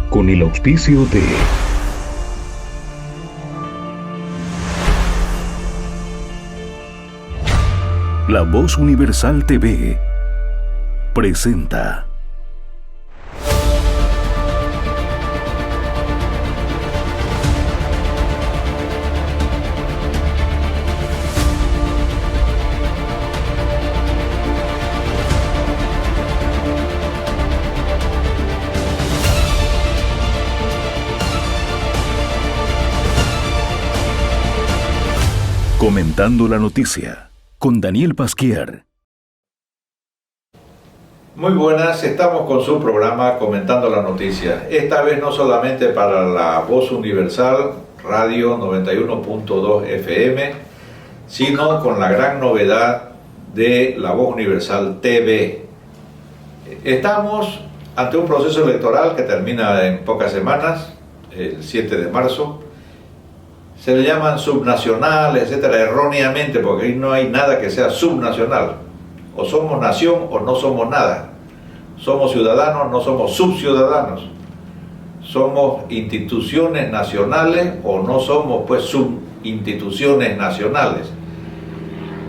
con el auspicio de La Voz Universal TV presenta Comentando la Noticia con Daniel Pasquier. Muy buenas, estamos con su programa Comentando la Noticia. Esta vez no solamente para La Voz Universal, Radio 91.2 FM, sino con la gran novedad de La Voz Universal TV. Estamos ante un proceso electoral que termina en pocas semanas, el 7 de marzo. Se le llaman subnacionales, etcétera, erróneamente, porque ahí no hay nada que sea subnacional. O somos nación o no somos nada. Somos ciudadanos, no somos subciudadanos. Somos instituciones nacionales o no somos pues subinstituciones nacionales.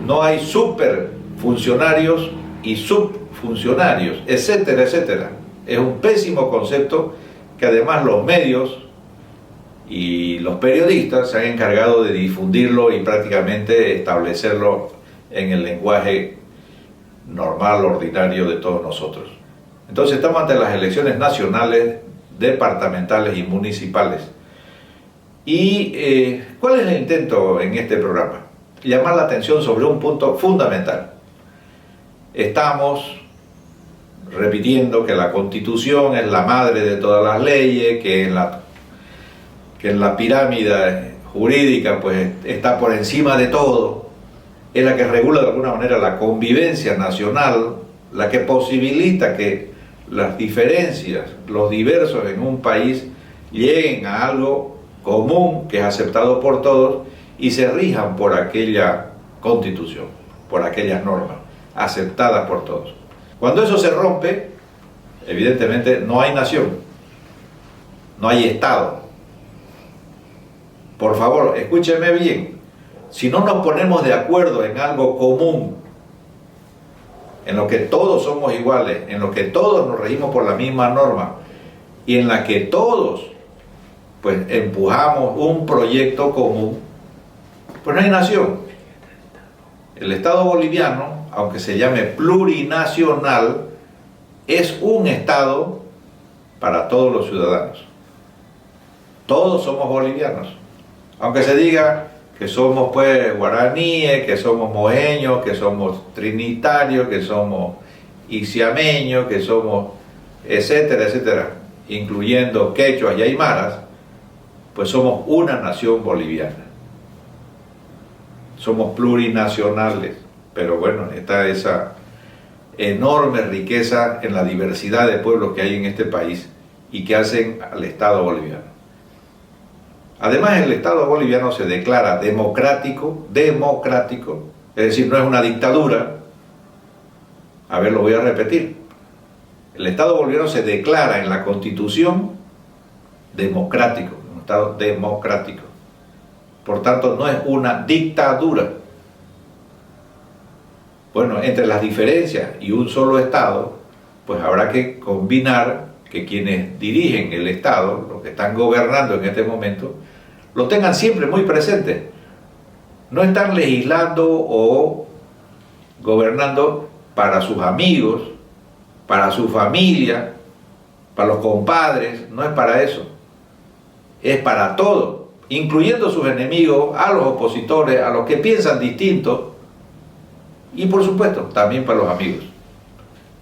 No hay superfuncionarios y subfuncionarios, etcétera, etcétera. Es un pésimo concepto que además los medios y los periodistas se han encargado de difundirlo y prácticamente establecerlo en el lenguaje normal, ordinario de todos nosotros. Entonces estamos ante las elecciones nacionales, departamentales y municipales. ¿Y cuál es el intento en este programa? Llamar la atención sobre un punto fundamental. Estamos repitiendo que la Constitución es la madre de todas las leyes, que en la pirámide jurídica pues está por encima de todo, es la que regula de alguna manera la convivencia nacional, la que posibilita que las diferencias, los diversos en un país lleguen a algo común que es aceptado por todos y se rijan por aquella constitución, por aquellas normas aceptadas por todos. Cuando eso se rompe, evidentemente no hay nación, no hay Estado. Por favor, escúcheme bien, si no nos ponemos de acuerdo en algo común, en lo que todos somos iguales, en lo que todos nos regimos por la misma norma y en la que todos pues empujamos un proyecto común, pues no hay nación. El Estado boliviano, aunque se llame plurinacional, es un Estado para todos los ciudadanos. Todos somos bolivianos. Aunque se diga que somos pues guaraníes, que somos mojeños, que somos trinitarios, que somos iciameños, que somos etcétera, etcétera, incluyendo quechuas y aymaras, pues somos una nación boliviana. Somos plurinacionales, pero bueno, está esa enorme riqueza en la diversidad de pueblos que hay en este país y que hacen al Estado boliviano. Además, el Estado boliviano se declara democrático, es decir, no es una dictadura. A ver, lo voy a repetir. El Estado boliviano se declara en la Constitución democrático, un Estado democrático. Por tanto, no es una dictadura. Bueno, entre las diferencias y un solo Estado, pues habrá que combinar que quienes dirigen el Estado, los que están gobernando en este momento, lo tengan siempre muy presente. No están legislando o gobernando para sus amigos, para su familia, para los compadres, no es para eso. Es para todos, incluyendo sus enemigos, a los opositores, a los que piensan distinto y por supuesto también para los amigos.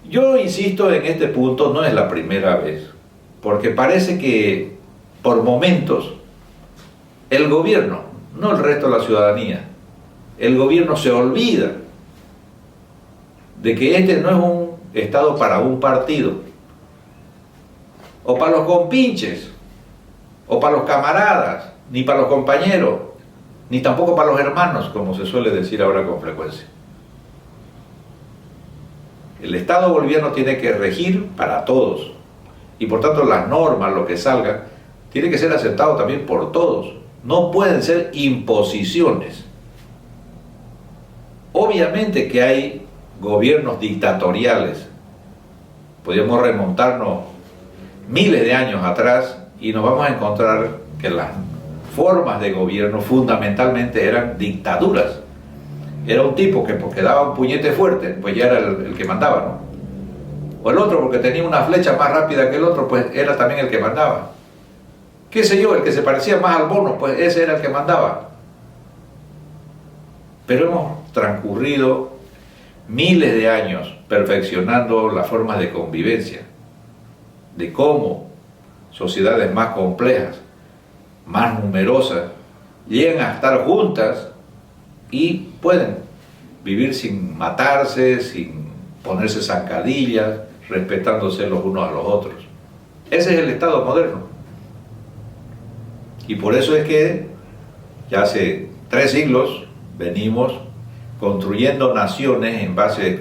Yo insisto en este punto, no es la primera vez, porque parece que por momentos el gobierno, no el resto de la ciudadanía, el gobierno se olvida de que este no es un Estado para un partido, o para los compinches, o para los camaradas, ni para los compañeros, ni tampoco para los hermanos, como se suele decir ahora con frecuencia. El Estado boliviano tiene que regir para todos, y por tanto las normas, lo que salga, tiene que ser aceptado también por todos. No pueden ser imposiciones. Obviamente que hay gobiernos dictatoriales. Podríamos remontarnos miles de años atrás y nos vamos a encontrar que las formas de gobierno fundamentalmente eran dictaduras. Era un tipo que porque daba un puñete fuerte, pues ya era el que mandaba, ¿no? O el otro porque tenía una flecha más rápida que el otro, pues era también el que mandaba. Qué sé yo, el que se parecía más al mono, pues ese era el que mandaba. Pero hemos transcurrido miles de años perfeccionando las formas de convivencia, de cómo sociedades más complejas, más numerosas, llegan a estar juntas y pueden vivir sin matarse, sin ponerse zancadillas, respetándose los unos a los otros. Ese es el Estado moderno. Y por eso es que ya hace 3 siglos venimos construyendo naciones,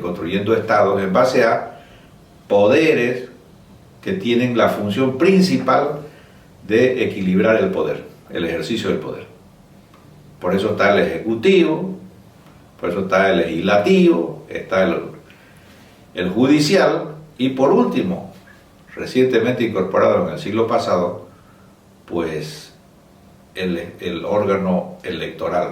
construyendo estados en base a poderes que tienen la función principal de equilibrar el poder, el ejercicio del poder. Por eso está el ejecutivo, por eso está el legislativo, está el judicial y por último, recientemente incorporado en el siglo pasado, pues el órgano electoral.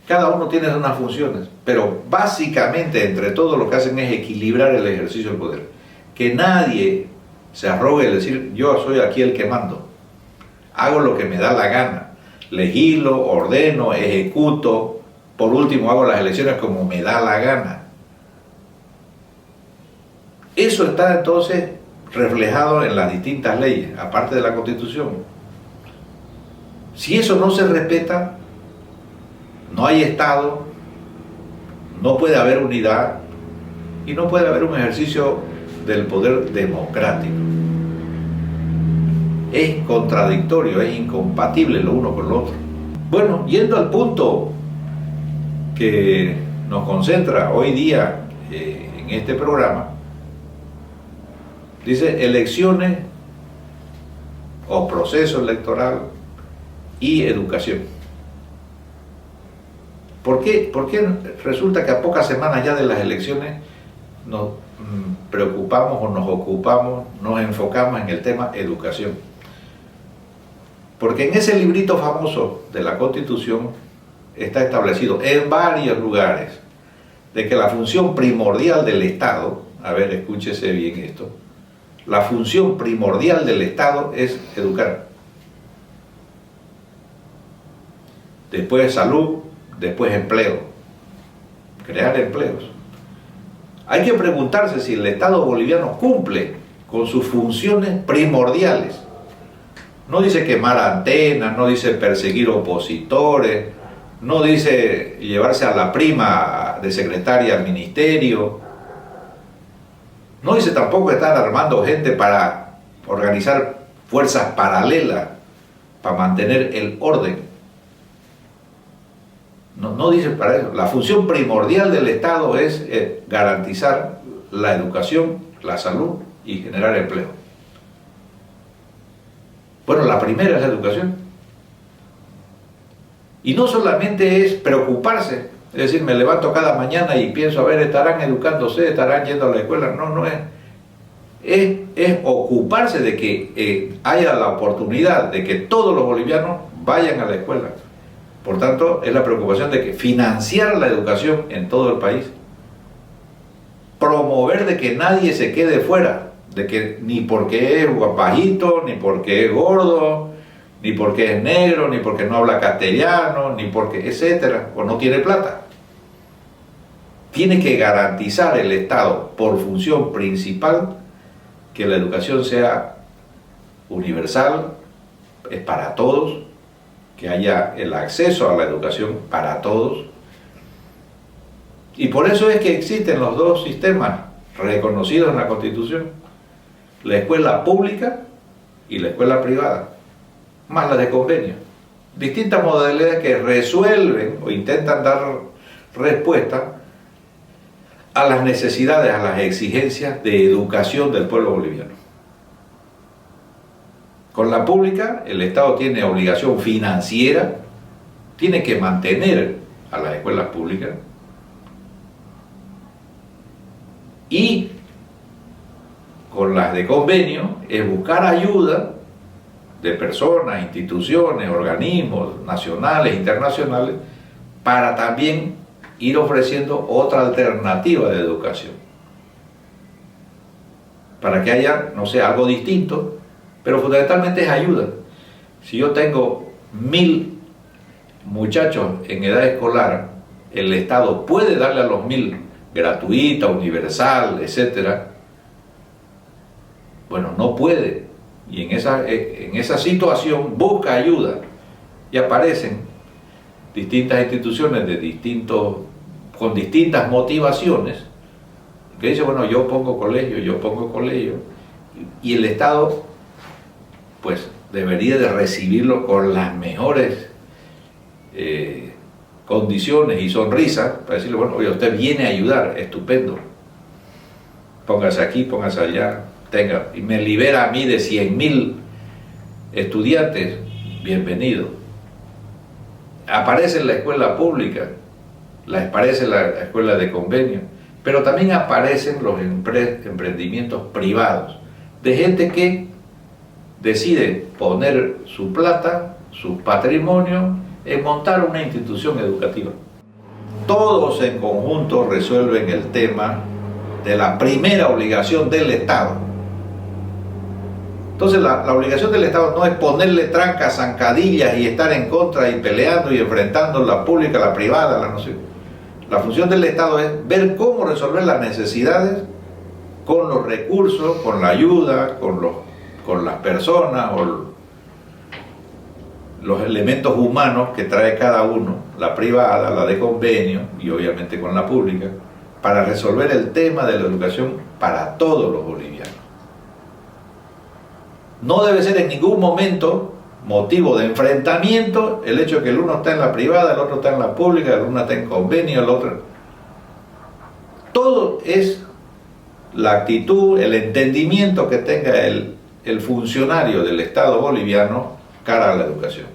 Cada uno tiene unas funciones, pero básicamente entre todos lo que hacen es equilibrar el ejercicio del poder. Que nadie se arrogue el decir, yo soy aquí el que mando, hago lo que me da la gana, legislo, ordeno, ejecuto, por último hago las elecciones como me da la gana. Eso está entonces reflejado en las distintas leyes, aparte de la Constitución. Si eso no se respeta, no hay Estado, no puede haber unidad y no puede haber un ejercicio del poder democrático. Es contradictorio, es incompatible lo uno con lo otro. Bueno, yendo al punto que nos concentra hoy día en este programa, dice elecciones o proceso electoral y educación. ¿Por qué resulta que a pocas semanas ya de las elecciones nos preocupamos o nos ocupamos, nos enfocamos en el tema educación? Porque en ese librito famoso de la Constitución está establecido en varios lugares de que la función primordial del Estado, a ver, escúchese bien esto, la función primordial del Estado es educar. Después salud, después empleo, crear empleos. Hay que preguntarse si el Estado boliviano cumple con sus funciones primordiales. No dice quemar antenas, no dice perseguir opositores, no dice llevarse a la prima de secretaria al ministerio, no dice tampoco estar armando gente para organizar fuerzas paralelas para mantener el orden. No dice para eso. La función primordial del Estado es garantizar la educación, la salud y generar empleo. Bueno, la primera es la educación. Y no solamente es preocuparse, es decir, me levanto cada mañana y pienso, a ver, estarán educándose, estarán yendo a la escuela. No es. Es ocuparse de que haya la oportunidad de que todos los bolivianos vayan a la escuela. Por tanto, es la preocupación de que financiar la educación en todo el país, promover de que nadie se quede fuera, de que ni porque es bajito, ni porque es gordo, ni porque es negro, ni porque no habla castellano, ni porque etcétera, o no tiene plata. Tiene que garantizar el Estado, por función principal, que la educación sea universal, es para todos, que haya el acceso a la educación para todos. Y por eso es que existen los dos sistemas reconocidos en la Constitución, la escuela pública y la escuela privada, más la de convenio. Distintas modalidades que resuelven o intentan dar respuesta a las necesidades, a las exigencias de educación del pueblo boliviano. Con la pública, el Estado tiene obligación financiera, tiene que mantener a las escuelas públicas y con las de convenio es buscar ayuda de personas, instituciones, organismos nacionales, internacionales, para también ir ofreciendo otra alternativa de educación. Para que haya, no sé, algo distinto, pero fundamentalmente es ayuda. Si yo tengo 1000 muchachos en edad escolar, el Estado puede darle a los 1000 gratuita, universal, etcétera. Bueno, no puede. Y en esa situación busca ayuda. Y aparecen distintas instituciones con distintas motivaciones, que dicen, bueno, yo pongo colegio, y el Estado pues debería de recibirlo con las mejores condiciones y sonrisas, para decirle, bueno, oye, usted viene a ayudar, estupendo, póngase aquí, póngase allá, tenga, y me libera a mí de 100.000 estudiantes, bienvenido. Aparece en la escuela pública, aparece en la escuela de convenio, pero también aparecen los emprendimientos privados, de gente que decide poner su plata, su patrimonio, en montar una institución educativa. Todos en conjunto resuelven el tema de la primera obligación del Estado. Entonces la obligación del Estado no es ponerle trancas, zancadillas y estar en contra y peleando y enfrentando la pública, la privada, la no sé. La función del Estado es ver cómo resolver las necesidades con los recursos, con la ayuda, con las personas o los elementos humanos que trae cada uno, la privada, la de convenio y obviamente con la pública, para resolver el tema de la educación para todos los bolivianos. No debe ser en ningún momento motivo de enfrentamiento el hecho de que el uno está en la privada, el otro está en la pública, el uno está en convenio, el otro... Todo es la actitud, el entendimiento que tenga el funcionario del Estado boliviano cara a la educación.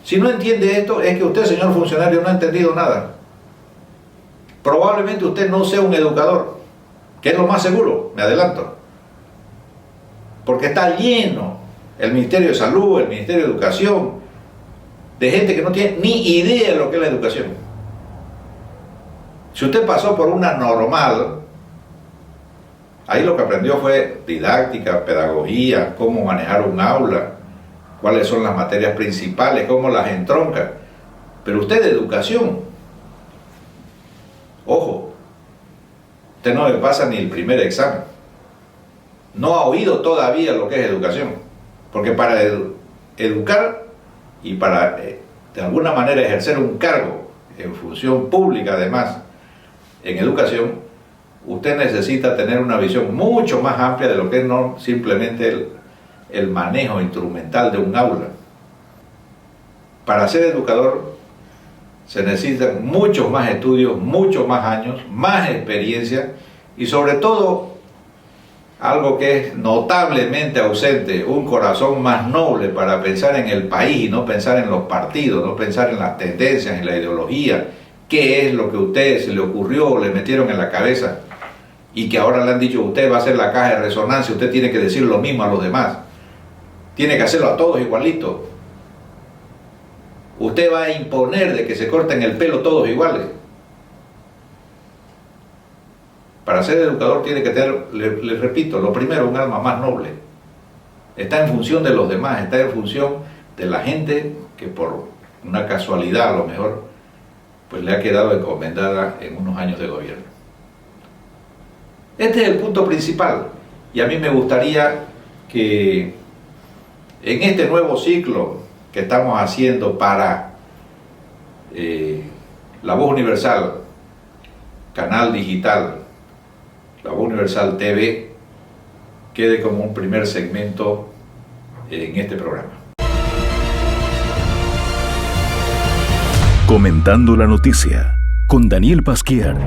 Si no entiende esto, es que usted, señor funcionario, no ha entendido nada. Probablemente usted no sea un educador, que es lo más seguro, me adelanto. Porque está lleno el Ministerio de Salud, el Ministerio de Educación, de gente que no tiene ni idea de lo que es la educación. Si usted pasó por una normal, ahí lo que aprendió fue didáctica, pedagogía, cómo manejar un aula, cuáles son las materias principales, cómo las entronca. Pero usted de educación, ojo, usted no le pasa ni el primer examen. No ha oído todavía lo que es educación. Porque para educar y para de alguna manera ejercer un cargo en función pública además en educación, usted necesita tener una visión mucho más amplia de lo que es no simplemente el manejo instrumental de un aula. Para ser educador se necesitan muchos más estudios, muchos más años, más experiencia y sobre todo algo que es notablemente ausente, un corazón más noble para pensar en el país y no pensar en los partidos, no pensar en las tendencias, en la ideología, qué es lo que a usted se le ocurrió o le metieron en la cabeza y que ahora le han dicho usted va a hacer la caja de resonancia, usted tiene que decir lo mismo a los demás, tiene que hacerlo a todos igualito. Usted va a imponer de que se corten el pelo todos iguales. Para ser educador tiene que tener, les repito, lo primero, un alma más noble. Está en función de los demás, está en función de la gente que por una casualidad a lo mejor pues le ha quedado encomendada en unos años de gobierno. Este es el punto principal y a mí me gustaría que en este nuevo ciclo que estamos haciendo para La Voz Universal, canal digital, La Voz Universal TV, quede como un primer segmento en este programa. Comentando la noticia, con Daniel Pasquier.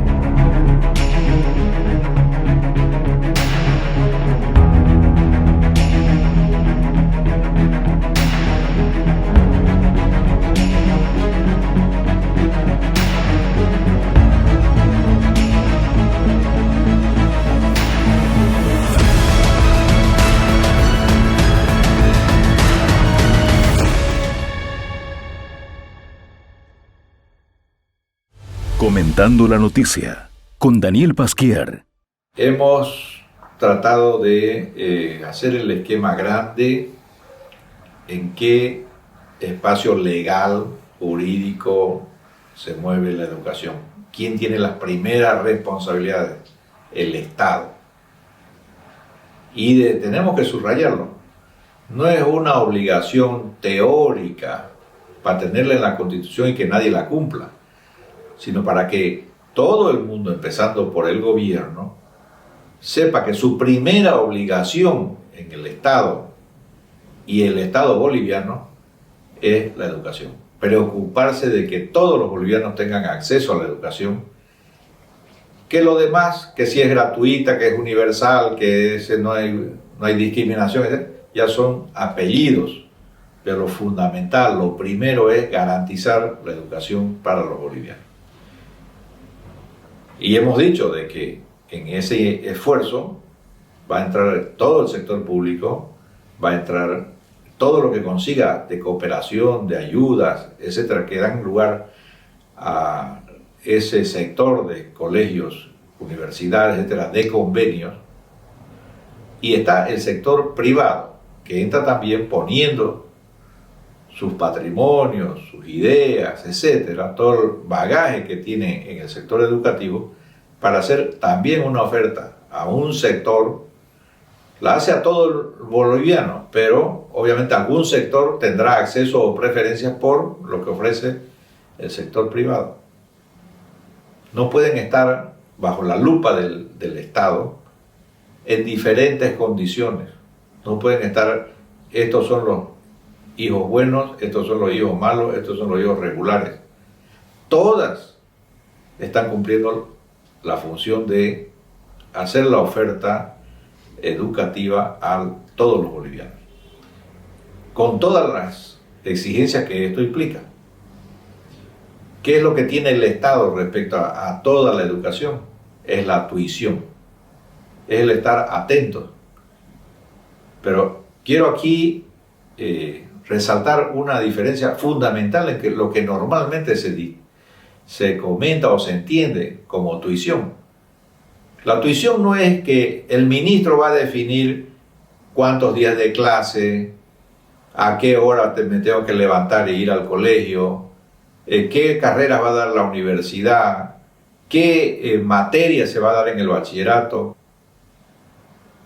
Comentando la noticia con Daniel Pasquier. Hemos tratado de hacer el esquema grande en qué espacio legal, jurídico se mueve la educación. ¿Quién tiene las primeras responsabilidades? El Estado. Y tenemos que subrayarlo. No es una obligación teórica para tenerla en la Constitución y que nadie la cumpla, sino para que todo el mundo, empezando por el gobierno, sepa que su primera obligación en el Estado y el Estado boliviano es la educación. Preocuparse de que todos los bolivianos tengan acceso a la educación, que lo demás, que si es gratuita, que es universal, que no hay discriminación, ya son apellidos. Pero lo fundamental, lo primero es garantizar la educación para los bolivianos. Y hemos dicho de que en ese esfuerzo va a entrar todo el sector público, va a entrar todo lo que consiga de cooperación, de ayudas, etcétera, que dan lugar a ese sector de colegios, universidades, etcétera, de convenios. Y está el sector privado, que entra también poniendo sus patrimonios, sus ideas, etcétera, todo el bagaje que tiene en el sector educativo para hacer también una oferta a un sector. La hace a todo el boliviano, pero obviamente algún sector tendrá acceso o preferencias por lo que ofrece el sector privado. No pueden estar bajo la lupa del Estado en diferentes condiciones. No pueden estar, estos son los hijos buenos, estos son los hijos malos, estos son los hijos regulares. Todas están cumpliendo la función de hacer la oferta educativa a todos los bolivianos, con todas las exigencias que esto implica. ¿Qué es lo que tiene el Estado respecto a toda la educación? Es la tuición, es el estar atento. Pero quiero aquí resaltar una diferencia fundamental en que lo que normalmente se comenta o se entiende como tuición. La tuición no es que el ministro va a definir cuántos días de clase, a qué hora me tengo que levantar e ir al colegio, qué carreras va a dar la universidad, qué materia se va a dar en el bachillerato.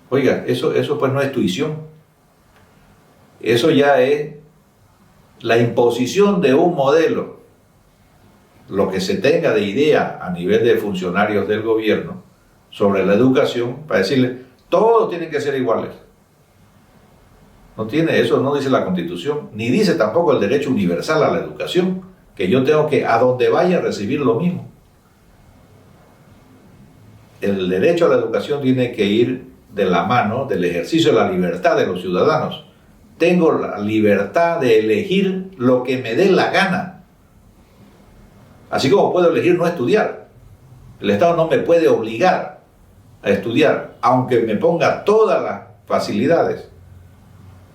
Oiga, eso pues no es tuición. Eso ya es la imposición de un modelo, lo que se tenga de idea a nivel de funcionarios del gobierno sobre la educación, para decirle, todos tienen que ser iguales. Eso no dice la Constitución, ni dice tampoco el derecho universal a la educación, que yo tengo que a donde vaya recibir lo mismo. El derecho a la educación tiene que ir de la mano del ejercicio de la libertad de los ciudadanos. Tengo la libertad de elegir lo que me dé la gana. Así como puedo elegir no estudiar. El Estado no me puede obligar a estudiar, aunque me ponga todas las facilidades.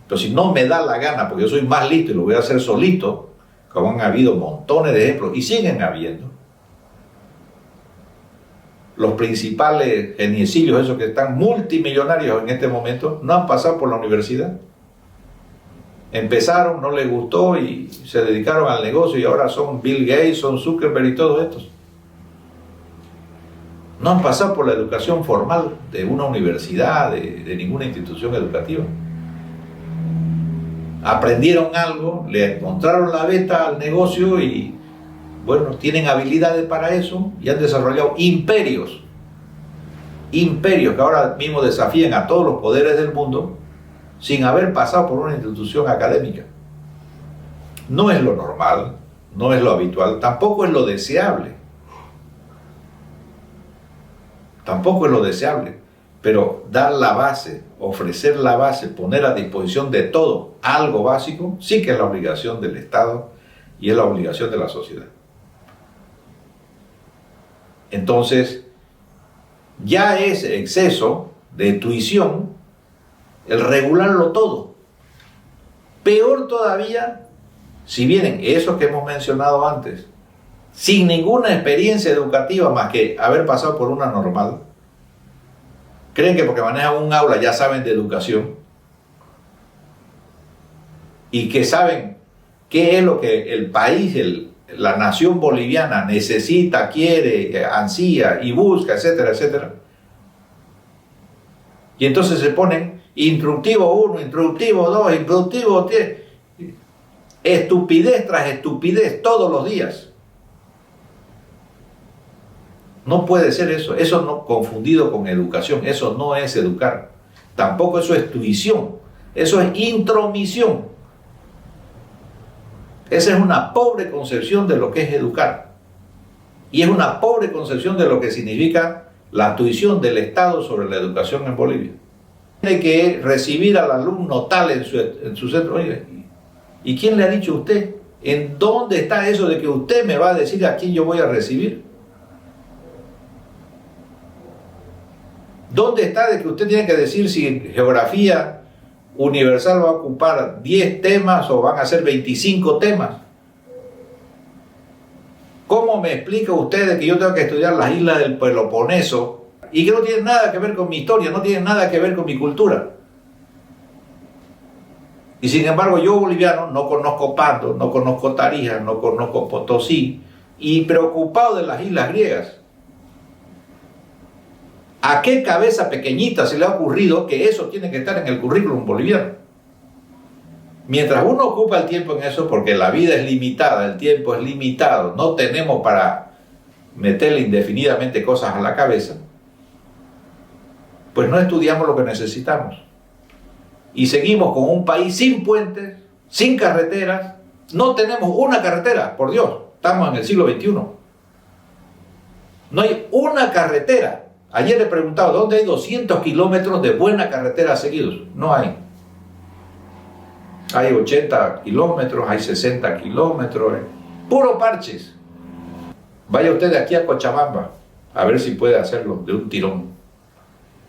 Pero si no me da la gana, porque yo soy más listo y lo voy a hacer solito, como han habido montones de ejemplos, y siguen habiendo. Los principales geniecillos, esos que están multimillonarios en este momento, no han pasado por la universidad. Empezaron, no les gustó y se dedicaron al negocio y ahora son Bill Gates, son Zuckerberg y todos estos. No han pasado por la educación formal de una universidad, de ninguna institución educativa. Aprendieron algo, le encontraron la beta al negocio y, bueno, tienen habilidades para eso y han desarrollado imperios que ahora mismo desafían a todos los poderes del mundo sin haber pasado por una institución académica. No es lo normal, no es lo habitual, tampoco es lo deseable. Tampoco es lo deseable, pero dar la base, ofrecer la base, poner a disposición de todo algo básico, sí que es la obligación del Estado y es la obligación de la sociedad. Entonces, ya es exceso de tuición el regularlo todo. Peor todavía, si vienen esos que hemos mencionado antes, sin ninguna experiencia educativa más que haber pasado por una normal, creen que porque manejan un aula ya saben de educación y que saben qué es lo que el país, la nación boliviana necesita, quiere, ansía y busca, etcétera, etcétera. Y entonces se ponen instructivo 1, instructivo 2, instructivo 3, estupidez tras estupidez todos los días. No puede ser eso. Eso no confundido con educación. Eso no es educar. Tampoco eso es tuición. Eso es intromisión. Esa es una pobre concepción de lo que es educar. Y es una pobre concepción de lo que significa la tuición del Estado sobre la educación en Bolivia. Tiene que recibir al alumno tal en su centro. ¿Y quién le ha dicho a usted? ¿En dónde está eso de que usted me va a decir a quién yo voy a recibir? ¿Dónde está de que usted tiene que decir si geografía universal va a ocupar 10 temas o van a ser 25 temas? ¿Cómo me explica usted de que yo tengo que estudiar las islas del Peloponeso y que no tiene nada que ver con mi historia, no tiene nada que ver con mi cultura? Y sin embargo yo, boliviano, no conozco Pando, no conozco Tarija, no conozco Potosí, y preocupado de las islas griegas. ¿A qué cabeza pequeñita se le ha ocurrido que eso tiene que estar en el currículum boliviano? Mientras uno ocupa el tiempo en eso, porque la vida es limitada, el tiempo es limitado, no tenemos para meterle indefinidamente cosas a la cabeza, pues no estudiamos lo que necesitamos. Y seguimos con un país sin puentes, sin carreteras. No tenemos una carretera, por Dios, estamos en el siglo XXI. No hay una carretera. Ayer le preguntaba, ¿dónde hay 200 kilómetros de buena carretera seguidos? No hay. Hay 80 kilómetros, hay 60 kilómetros, puro parches. Vaya usted de aquí a Cochabamba, a ver si puede hacerlo de un tirón.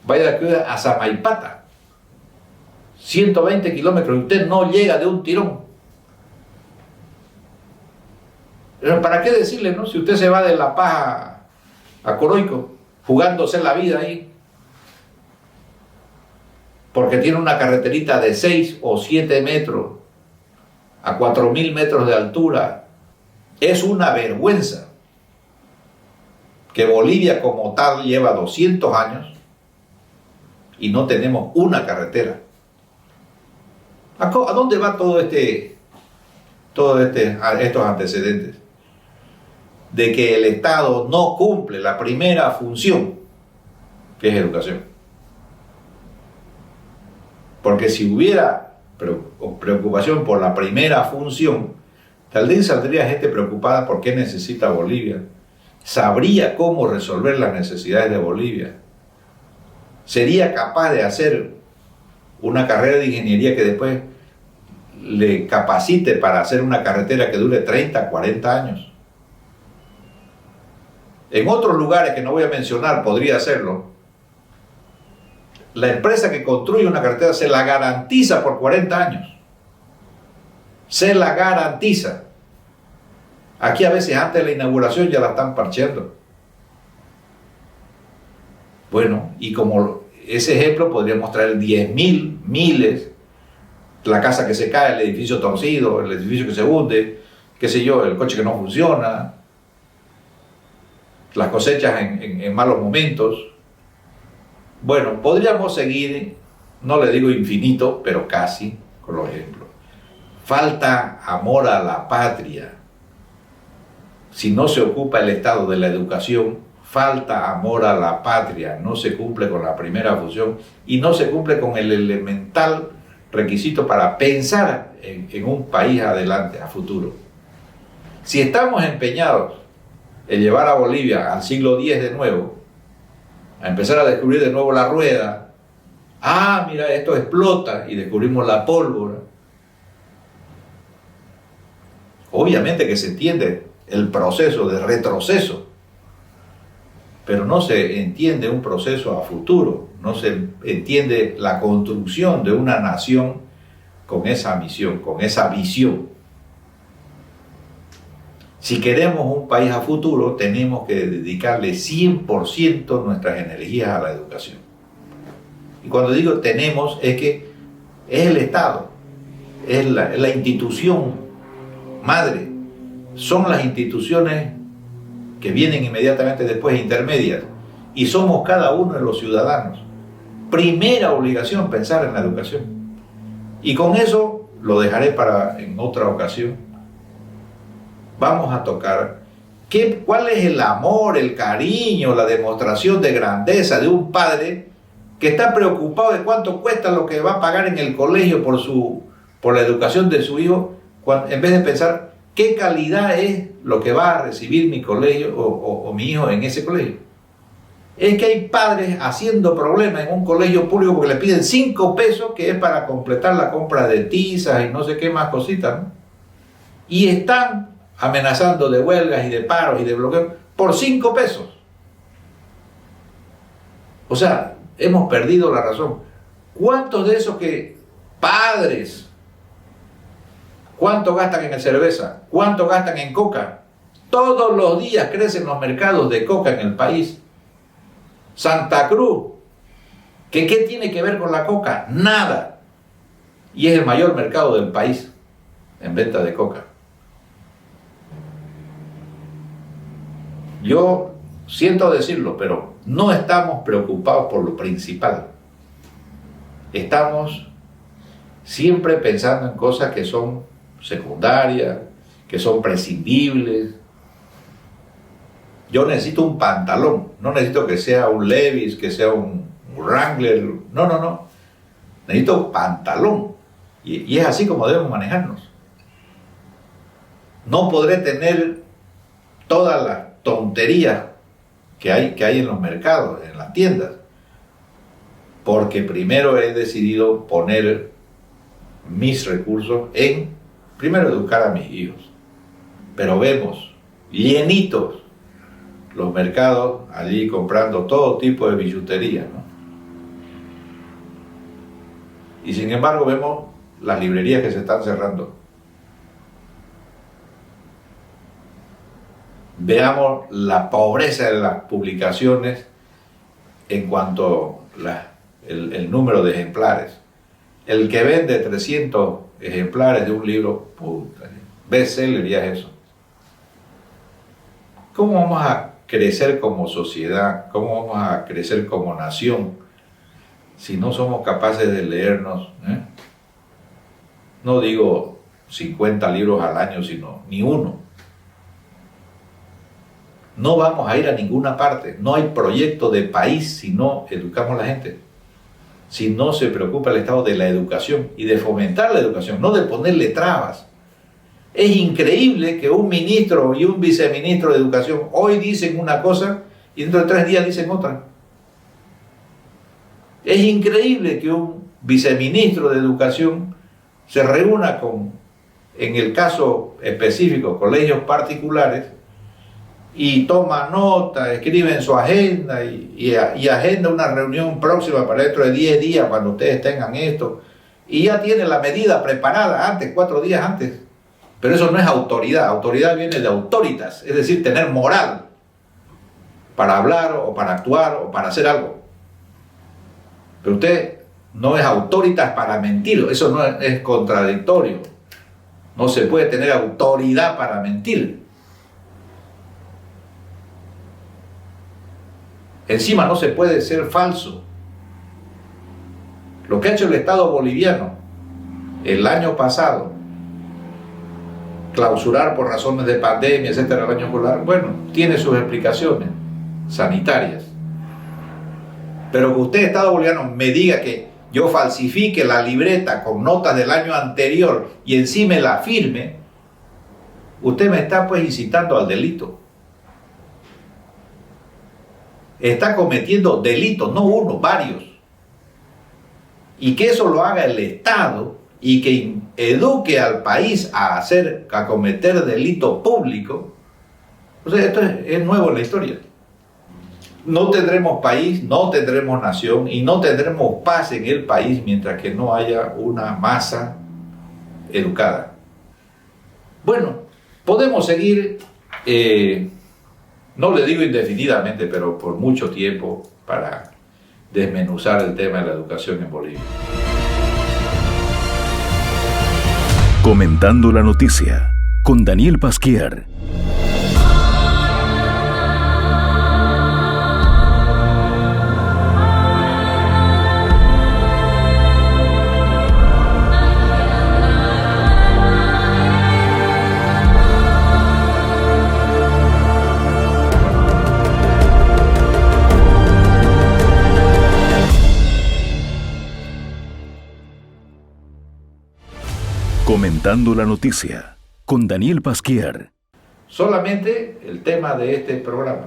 Vaya de aquí a Samaipata, 120 kilómetros, y usted no llega de un tirón. Pero ¿para qué decirle, no? Si usted se va de La Paz a Coroico, jugándose la vida ahí, porque tiene una carreterita de 6 o 7 metros a 4.000 metros de altura. Es una vergüenza que Bolivia como tal lleva 200 años y no tenemos una carretera. ¿A dónde va estos antecedentes? De que el Estado no cumple la primera función, que es educación. Porque si hubiera preocupación por la primera función, tal vez saldría gente preocupada por qué necesita Bolivia, sabría cómo resolver las necesidades de Bolivia, sería capaz de hacer una carrera de ingeniería que después le capacite para hacer una carretera que dure 30, 40 años. En otros lugares que no voy a mencionar podría hacerlo. La empresa que construye una carretera se la garantiza por 40 años. Se la garantiza. Aquí a veces antes de la inauguración ya la están parcheando. Bueno, y como ese ejemplo podríamos traer 10.000, miles, la casa que se cae, el edificio torcido, el edificio que se hunde, qué sé yo, el coche que no funciona, las cosechas en malos momentos. Bueno, podríamos seguir, no le digo infinito, pero casi, con los ejemplos. Falta amor a la patria. Si no se ocupa el Estado de la educación, falta amor a la patria, no se cumple con la primera función y no se cumple con el elemental requisito para pensar en un país adelante, a futuro. Si estamos empeñados en llevar a Bolivia al siglo X de nuevo, a empezar a descubrir de nuevo la rueda, mira, esto explota y descubrimos la pólvora. Obviamente que se entiende el proceso de retroceso, pero no se entiende un proceso a futuro, no se entiende la construcción de una nación con esa misión, con esa visión. Si queremos un país a futuro, tenemos que dedicarle 100% nuestras energías a la educación. Y cuando digo tenemos, es que es el Estado, es la institución madre, son las instituciones que vienen inmediatamente después, intermedias, y somos cada uno de los ciudadanos. Primera obligación, pensar en la educación. Y con eso lo dejaré para en otra ocasión. Vamos a tocar cuál es el amor, el cariño, la demostración de grandeza de un padre que está preocupado de cuánto cuesta lo que va a pagar en el colegio por la educación de su hijo, en vez de pensar qué calidad es lo que va a recibir mi colegio o mi hijo en ese colegio. Es que hay padres haciendo problemas en un colegio público porque le piden 5 pesos, que es para completar la compra de tizas y no sé qué más cositas, ¿no? Y están amenazando de huelgas y de paros y de bloqueos por 5 pesos. O sea, hemos perdido la razón. ¿Cuántos de esos padres, cuánto gastan en cerveza, cuánto gastan en coca? Todos los días crecen los mercados de coca en el país. Santa Cruz, ¿qué tiene que ver con la coca? Nada. Y es el mayor mercado del país en venta de coca. Yo siento decirlo, pero no estamos preocupados por lo principal. Estamos siempre pensando en cosas que son secundarias, que son prescindibles. Yo necesito un pantalón, no necesito que sea un Levi's, que sea un Wrangler, no. Necesito pantalón. Y es así como debemos manejarnos. No podré tener todas las tonterías que hay en los mercados, en las tiendas, porque primero he decidido poner mis recursos en, primero, educar a mis hijos. Pero vemos llenitos los mercados allí comprando todo tipo de billutería, ¿no? Y sin embargo vemos las librerías que se están cerrando. Veamos la pobreza de las publicaciones en cuanto el número de ejemplares. El que vende 300 ejemplares de un libro, bestseller, ya es eso. ¿Cómo vamos a crecer como sociedad? ¿Cómo vamos a crecer como nación si no somos capaces de leernos? No digo 50 libros al año, sino ni uno. No vamos a ir a ninguna parte. No hay proyecto de país si no educamos a la gente. Si no se preocupa el Estado de la educación y de fomentar la educación, no de ponerle trabas. Es increíble que un ministro y un viceministro de educación hoy dicen una cosa y dentro de 3 días dicen otra. Es increíble que un viceministro de educación se reúna en el caso específico, colegios particulares, y toma nota, escribe en su agenda y agenda una reunión próxima para dentro de 10 días cuando ustedes tengan esto, y ya tiene la medida preparada antes, 4 días antes. Pero eso no es autoridad. Autoridad viene de autoritas, es decir, tener moral para hablar o para actuar o para hacer algo. Pero usted no es autoritas para mentir, eso no es contradictorio. No se puede tener autoridad para mentir. Encima no se puede ser falso. Lo que ha hecho el Estado boliviano el año pasado, clausurar por razones de pandemia, etcétera, el año escolar, bueno, tiene sus explicaciones sanitarias. Pero que usted, Estado boliviano, me diga que yo falsifique la libreta con notas del año anterior y encima la firme, usted me está pues incitando al delito. Está cometiendo delitos, no uno, varios. Y que eso lo haga el Estado y que eduque al país a cometer delito público. O sea, esto es nuevo en la historia. No tendremos país, no tendremos nación y no tendremos paz en el país mientras que no haya una masa educada. Bueno, podemos seguir no le digo indefinidamente, pero por mucho tiempo, para desmenuzar el tema de la educación en Bolivia. Comentando la noticia, con Daniel Pasquier. Comentando la noticia, con Daniel Pasquier. Solamente el tema de este programa,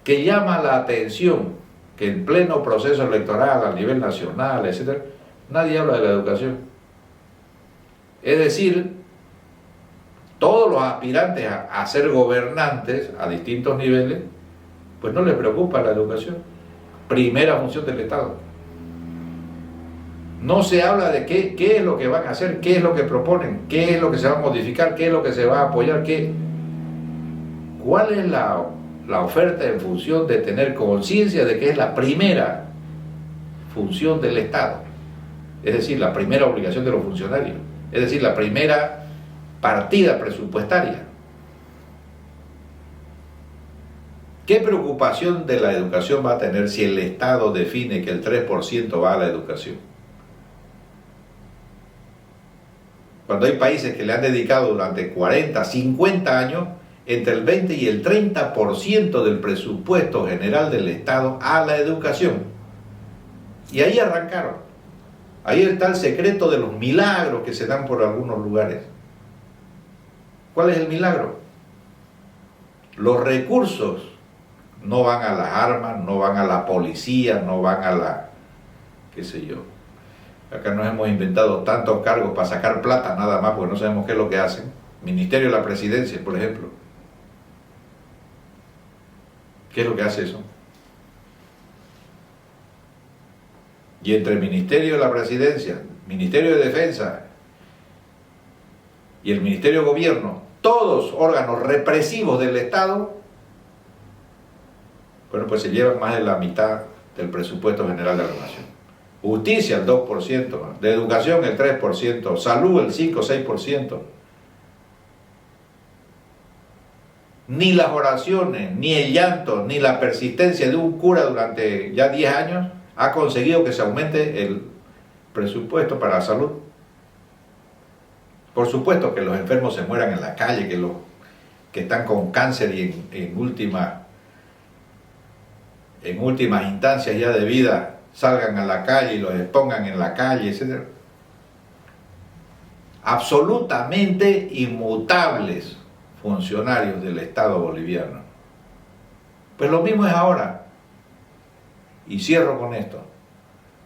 que llama la atención que en pleno proceso electoral a nivel nacional, etc., nadie habla de la educación. Es decir, todos los aspirantes a ser gobernantes a distintos niveles, pues no les preocupa la educación, primera función del Estado. No se habla de qué es lo que van a hacer, qué es lo que proponen, qué es lo que se va a modificar, qué es lo que se va a apoyar, cuál es la oferta en función de tener conciencia de que es la primera función del Estado, es decir, la primera obligación de los funcionarios, es decir, la primera partida presupuestaria. ¿Qué preocupación de la educación va a tener si el Estado define que el 3% va a la educación? Cuando hay países que le han dedicado durante 40, 50 años entre el 20 y el 30% del presupuesto general del Estado a la educación. Y ahí arrancaron. Ahí está el secreto de los milagros que se dan por algunos lugares. ¿Cuál es el milagro? Los recursos no van a las armas, no van a la policía, no van a la, qué sé yo. Acá nos hemos inventado tantos cargos para sacar plata nada más porque no sabemos qué es lo que hacen. Ministerio de la Presidencia, por ejemplo. ¿Qué es lo que hace eso? Y entre el Ministerio de la Presidencia, Ministerio de Defensa y el Ministerio de Gobierno, todos órganos represivos del Estado, bueno, pues se llevan más de la mitad del presupuesto general de la nación. Justicia el 2%, de educación el 3%, salud el 5 o 6%. Ni las oraciones, ni el llanto, ni la persistencia de un cura durante ya 10 años ha conseguido que se aumente el presupuesto para la salud. Por supuesto que los enfermos se mueran en la calle, que están con cáncer y en últimas instancias ya de vida salgan a la calle y los expongan en la calle, etc. Absolutamente inmutables funcionarios del Estado boliviano. Pues lo mismo es ahora. Y cierro con esto.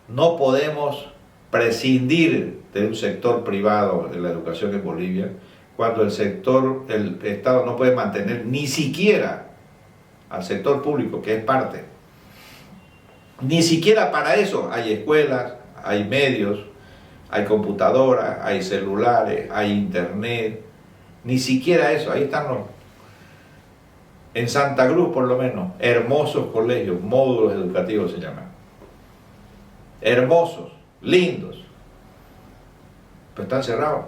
No podemos prescindir de un sector privado de la educación en Bolivia cuando el Estado no puede mantener ni siquiera al sector público, que es parte. Ni siquiera para eso hay escuelas, hay medios, hay computadoras, hay celulares, hay internet. Ni siquiera eso, ahí están en Santa Cruz por lo menos, hermosos colegios, módulos educativos se llaman. Hermosos, lindos, pero están cerrados.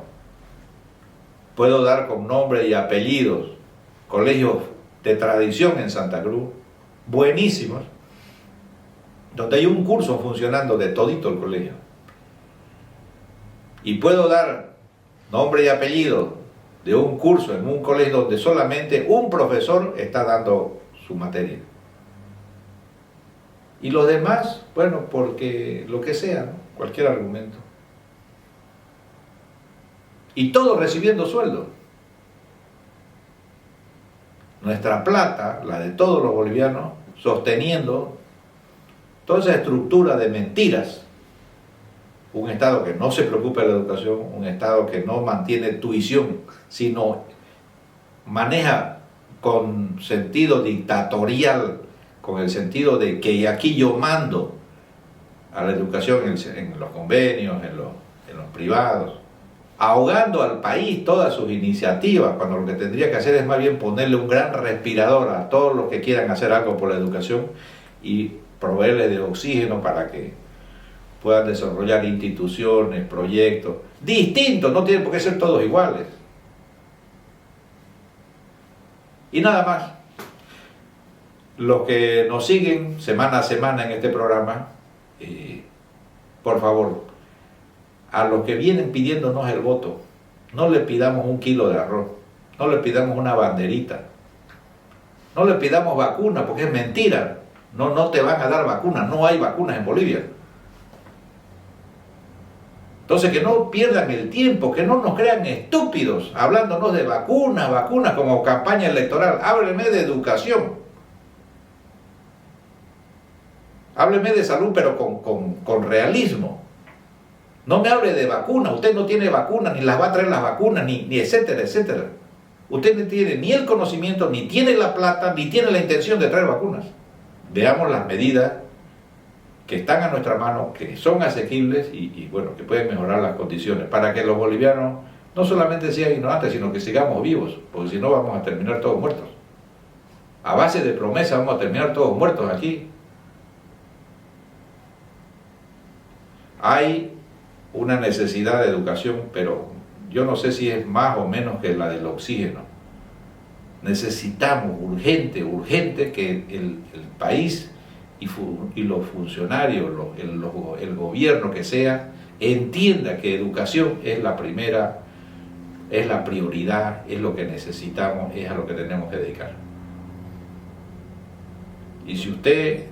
Puedo dar con nombre y apellidos colegios de tradición en Santa Cruz, buenísimos, donde hay un curso funcionando de todito el colegio. Y puedo dar nombre y apellido de un curso en un colegio donde solamente un profesor está dando su materia. Y los demás, bueno, porque lo que sea, ¿no? Cualquier argumento. Y todos recibiendo sueldo. Nuestra plata, la de todos los bolivianos, sosteniendo toda esa estructura de mentiras. Un Estado que no se preocupa de la educación, un Estado que no mantiene tuición, sino maneja con sentido dictatorial, con el sentido de que aquí yo mando a la educación en los convenios, en los privados. ahogando al país todas sus iniciativas, cuando lo que tendría que hacer es más bien ponerle un gran respirador a todos los que quieran hacer algo por la educación y proveerle de oxígeno para que puedan desarrollar instituciones, proyectos distintos, no tienen por qué ser todos iguales. Y nada más. Los que nos siguen semana a semana en este programa, por favor, a los que vienen pidiéndonos el voto, no le pidamos 1 kilo de arroz, no le pidamos una banderita, no le pidamos vacuna, porque es mentira. No te van a dar vacunas, no hay vacunas en Bolivia. Entonces que no pierdan el tiempo, que no nos crean estúpidos hablándonos de vacunas como campaña electoral. Hábleme de educación, hábleme de salud, pero con realismo. No me hable de vacunas, usted no tiene vacunas, ni las va a traer las vacunas, ni etcétera, etcétera. Usted no tiene ni el conocimiento, ni tiene la plata, ni tiene la intención de traer vacunas. Veamos las medidas que están a nuestra mano, que son asequibles y bueno, que pueden mejorar las condiciones para que los bolivianos no solamente sean ignorantes, sino que sigamos vivos, porque si no vamos a terminar todos muertos. A base de promesas vamos a terminar todos muertos aquí. Hay una necesidad de educación, pero yo no sé si es más o menos que la del oxígeno. Necesitamos urgente que el país y los funcionarios, el gobierno que sea, entienda que educación es la primera, es la prioridad, es lo que necesitamos, es a lo que tenemos que dedicar. Y si usted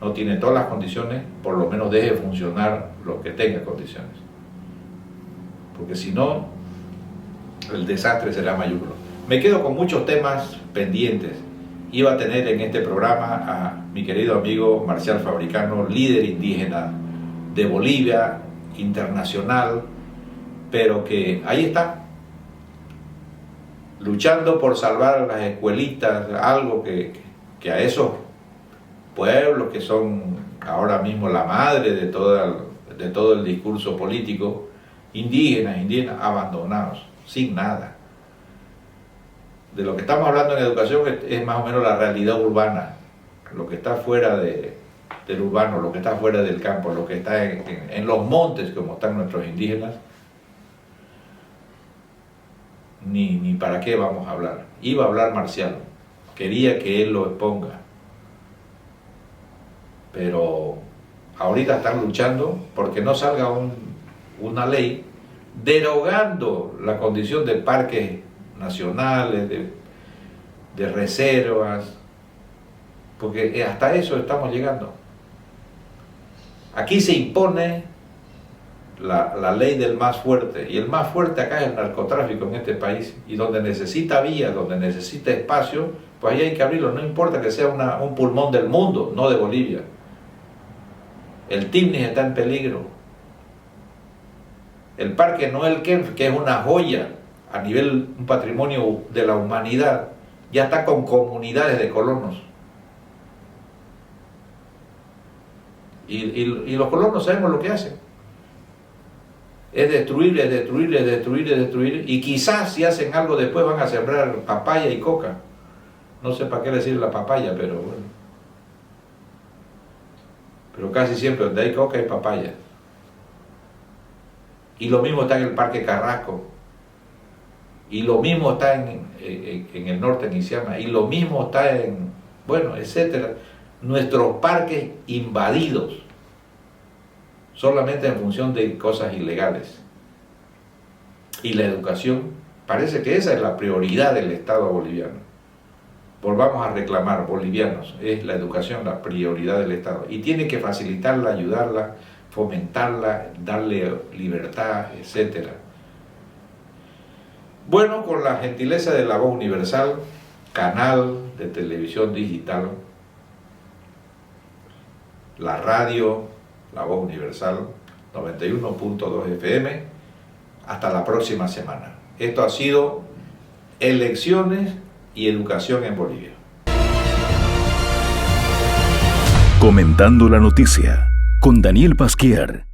no tiene todas las condiciones, por lo menos deje funcionar lo que tenga condiciones. Porque si no, el desastre será mayúsculo. Me quedo con muchos temas pendientes. Iba a tener en este programa a mi querido amigo Marcial Fabricano, líder indígena de Bolivia, internacional, pero que ahí está, luchando por salvar las escuelitas, algo que a esos pueblos que son ahora mismo la madre de todo el discurso político, indígenas, abandonados, sin nada. De lo que estamos hablando en educación es más o menos la realidad urbana, lo que está fuera del urbano, lo que está fuera del campo, lo que está en los montes, como están nuestros indígenas, ni para qué vamos a hablar. Iba a hablar Marcial, quería que él lo exponga, pero ahorita están luchando porque no salga una ley derogando la condición de parques nacionales, de reservas, porque hasta eso estamos llegando. Aquí se impone la ley del más fuerte, y el más fuerte acá es el narcotráfico en este país, y donde necesita vías, donde necesita espacio, pues ahí hay que abrirlo, no importa que sea un pulmón del mundo, no de Bolivia. El Timnis está en peligro. El Parque Noel Kempff, que es una joya a nivel, un patrimonio de la humanidad, ya está con comunidades de colonos. Y los colonos sabemos lo que hacen. Es destruir, y quizás si hacen algo después van a sembrar papaya y coca. No sé para qué decir la papaya, pero bueno. Pero casi siempre donde hay coca hay papaya. Y lo mismo está en el Parque Carrasco. Y lo mismo está en el norte, en Isiama. Y lo mismo está bueno, etcétera. Nuestros parques invadidos. Solamente en función de cosas ilegales. Y la educación, parece que esa es la prioridad del Estado boliviano. Volvamos a reclamar, bolivianos, es la educación la prioridad del Estado. Y tiene que facilitarla, ayudarla, fomentarla, darle libertad, etcétera. Bueno, con la gentileza de La Voz Universal, canal de televisión digital, la radio, La Voz Universal, 91.2 FM, hasta la próxima semana. Esto ha sido Elecciones y Educación en Bolivia. Comentando la noticia, con Daniel Pasquier.